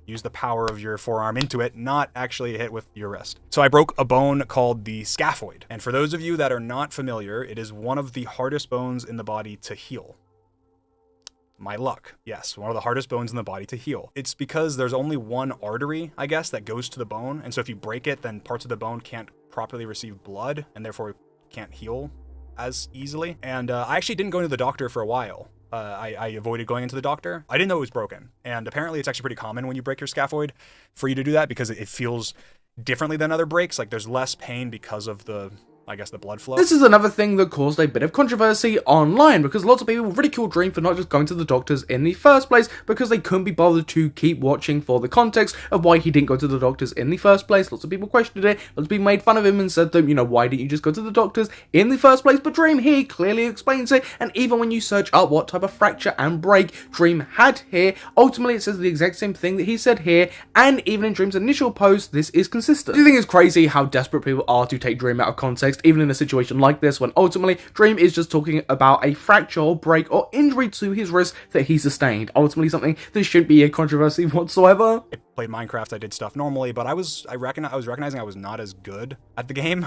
use the power of your forearm into it, not actually hit with your wrist. So I broke a bone called the scaphoid. And for those of you that are not familiar, it is one of the hardest bones in the body to heal. My luck. Yes, one of the hardest bones in the body to heal. It's because there's only one artery, I guess, that goes to the bone. And so if you break it, then parts of the bone can't properly receive blood and therefore can't heal as easily. And I actually didn't go to the doctor for a while. I avoided going into the doctor. I didn't know it was broken. And apparently it's actually pretty common when you break your scaphoid for you to do that because it feels differently than other breaks. Like there's less pain because of the I guess, the blood flow. This is another thing that caused a bit of controversy online, because lots of people ridiculed Dream for not just going to the doctors in the first place, because they couldn't be bothered to keep watching for the context of why he didn't go to the doctors in the first place. Lots of people questioned it, lots of people made fun of him and said that, you know, why didn't you just go to the doctors in the first place? But Dream here clearly explains it, and even when you search up what type of fracture and break Dream had here, ultimately it says the exact same thing that he said here, and even in Dream's initial post, this is consistent. Do you think it's crazy how desperate people are to take Dream out of context, even in a situation like this, when ultimately Dream is just talking about a fracture or break or injury to his wrist that he sustained? Ultimately something that shouldn't be a controversy whatsoever. I played Minecraft, I did stuff normally, but I was recognizing I was not as good at the game.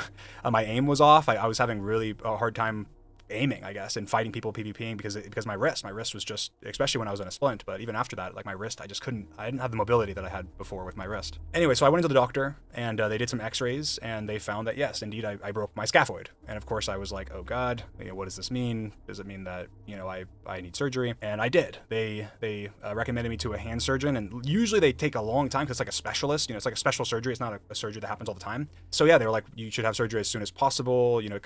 My aim was off. I was having really a hard time aiming, I guess, and fighting people PvPing because my wrist was just, especially when I was in a splint, but even after that, like my wrist, I didn't have the mobility that I had before with my wrist. Anyway, so I went into the doctor and they did some x-rays and they found that yes, indeed, I broke my scaphoid. And of course I was like, oh God, you know, what does this mean? Does it mean that, you know, I need surgery? And I did. They recommended me to a hand surgeon, and usually they take a long time because it's like a specialist, you know, it's like a special surgery. It's not a surgery that happens all the time. So yeah, they were like, you should have surgery as soon as possible. You know,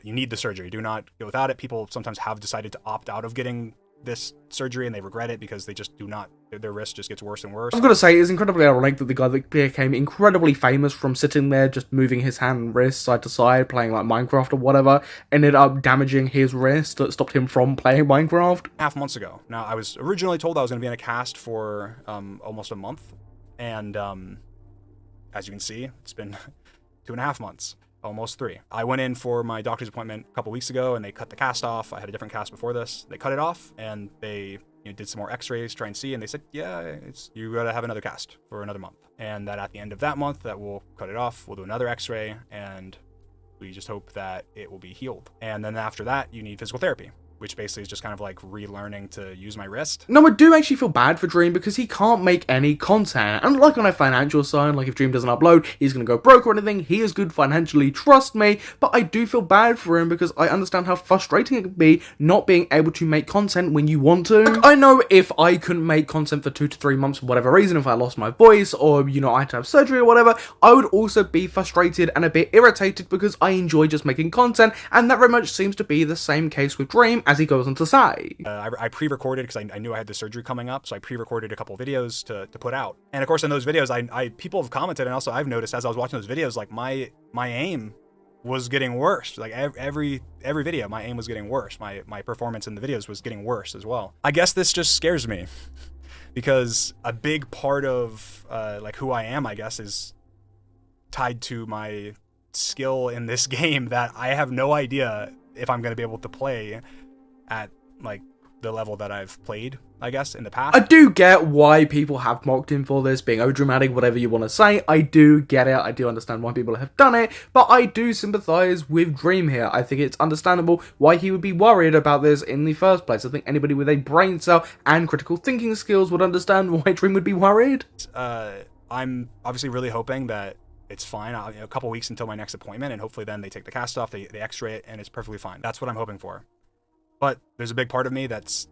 you need the surgery. Do not go without it. People sometimes have decided to opt out of getting this surgery and they regret it because they just do not, their wrist just gets worse and worse. I've got to say, it's incredibly ironic that the guy that became incredibly famous from sitting there just moving his hand and wrist side to side playing like Minecraft or whatever ended up damaging his wrist that stopped him from playing Minecraft. 2.5 months ago. Now, I was originally told I was going to be in a cast for almost a month, and as you can see, it's been 2.5 months. Almost 3. I went in for my doctor's appointment a couple weeks ago and they cut the cast off. I had a different cast before this. They cut it off and they did some more x-rays, try and see, and they said, yeah, you gotta have another cast for another month. And that at the end of that month, that we'll cut it off, we'll do another x-ray, and we just hope that it will be healed. And then after that, you need physical therapy, which basically is just kind of like relearning to use my wrist. No, I do actually feel bad for Dream because he can't make any content. And like on a financial side, like if Dream doesn't upload, he's gonna go broke or anything. He is good financially, trust me. But I do feel bad for him because I understand how frustrating it can be not being able to make content when you want to. Like, I know if I couldn't make content for 2 to 3 months for whatever reason, if I lost my voice or, you know, I had to have surgery or whatever, I would also be frustrated and a bit irritated because I enjoy just making content. And that very much seems to be the same case with Dream, as he goes on to say. I pre-recorded because I knew I had the surgery coming up, so I pre-recorded a couple videos to put out. And of course, in those videos, people have commented, and also I've noticed as I was watching those videos, like my aim was getting worse. Like every video, my aim was getting worse. My performance in the videos was getting worse as well. I guess this just scares me because a big part of like who I am, I guess, is tied to my skill in this game that I have no idea if I'm going to be able to play at like the level that I've played, I guess, in the past. I do get why people have mocked him for this, being overdramatic, whatever you want to say. I do get it. I do understand why people have done it, but I do sympathize with Dream here. I think it's understandable why he would be worried about this in the first place. I think anybody with a brain cell and critical thinking skills would understand why Dream would be worried. I'm obviously really hoping that it's fine. A couple weeks until my next appointment, and hopefully then they take the cast off, they x-ray it, and it's perfectly fine. That's what I'm hoping for. But there's a big part of me that's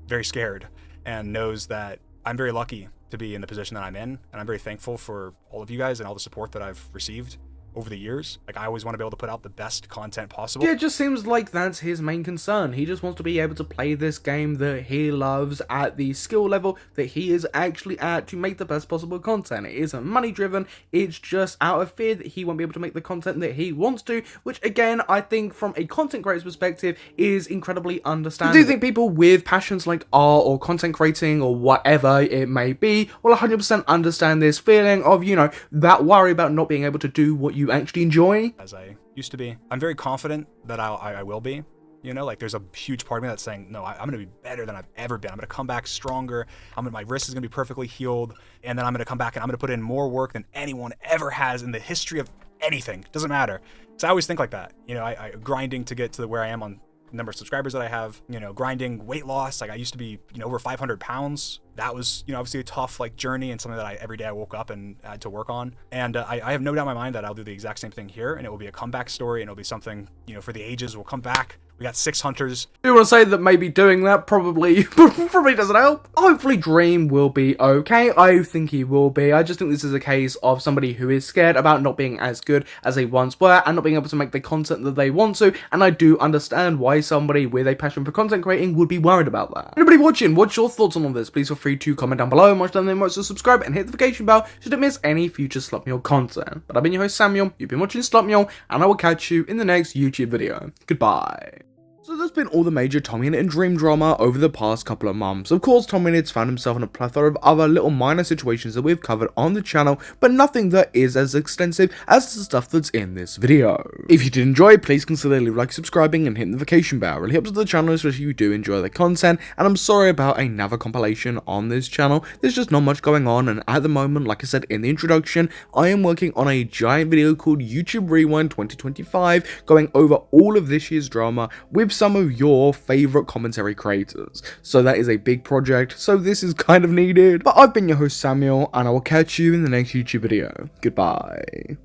very scared and knows that I'm very lucky to be in the position that I'm in. And I'm very thankful for all of you guys and all the support that I've received over the years. Like, I always want to be able to put out the best content possible. Yeah, it just seems like that's his main concern. He just wants to be able to play this game that he loves at the skill level that he is actually at to make the best possible content. It isn't money driven, it's just out of fear that he won't be able to make the content that he wants to, which again, I think from a content creator's perspective is incredibly understandable. I do think people with passions like art or content creating or whatever it may be will 100% understand this feeling of, you know, that worry about not being able to do what you actually enjoy. As I used to be. I'm very confident that I will be. You know, like there's a huge part of me that's saying, no, I'm going to be better than I've ever been. I'm going to come back stronger. My wrist is going to be perfectly healed. And then I'm going to come back and I'm going to put in more work than anyone ever has in the history of anything. It doesn't matter. So I always think like that. You know, I grinding to get to where I am on number of subscribers that I have, you know, grinding weight loss. Like I used to be, you know, over 500 pounds. That was, you know, obviously a tough like journey and something that every day I woke up and had to work on. And I have no doubt in my mind that I'll do the exact same thing here, and it will be a comeback story, and it'll be something, you know, for the ages. We'll come back, We got 6 hunters. I do want to say that maybe doing that probably doesn't help. Hopefully Dream will be okay. I think he will be. I just think this is a case of somebody who is scared about not being as good as they once were and not being able to make the content that they want to, and I do understand why somebody with a passion for content creating would be worried about that. Anybody watching, what's your thoughts on all this? Please feel free to comment down below. Much than much to subscribe and hit the notification bell so you don't miss any future Slot Mule content. But I've been your host Samuel, you've been watching Slot Mule, and I will catch you in the next YouTube video. Goodbye. So there's been all the major TommyInnit and Dream drama over the past couple of months. Of course, TommyInnit's found himself in a plethora of other little minor situations that we've covered on the channel, but nothing that is as extensive as the stuff that's in this video. If you did enjoy, please consider leaving like, subscribing, and hitting the notification bell. It really helps with the channel, especially if you do enjoy the content, and I'm sorry about another compilation on this channel. There's just not much going on, and at the moment, like I said in the introduction, I am working on a giant video called YouTube Rewind 2025, going over all of this year's drama with some of your favorite commentary creators. So that is a big project, so this is kind of needed. But I've been your host Samuel, and I will catch you in the next YouTube video. Goodbye.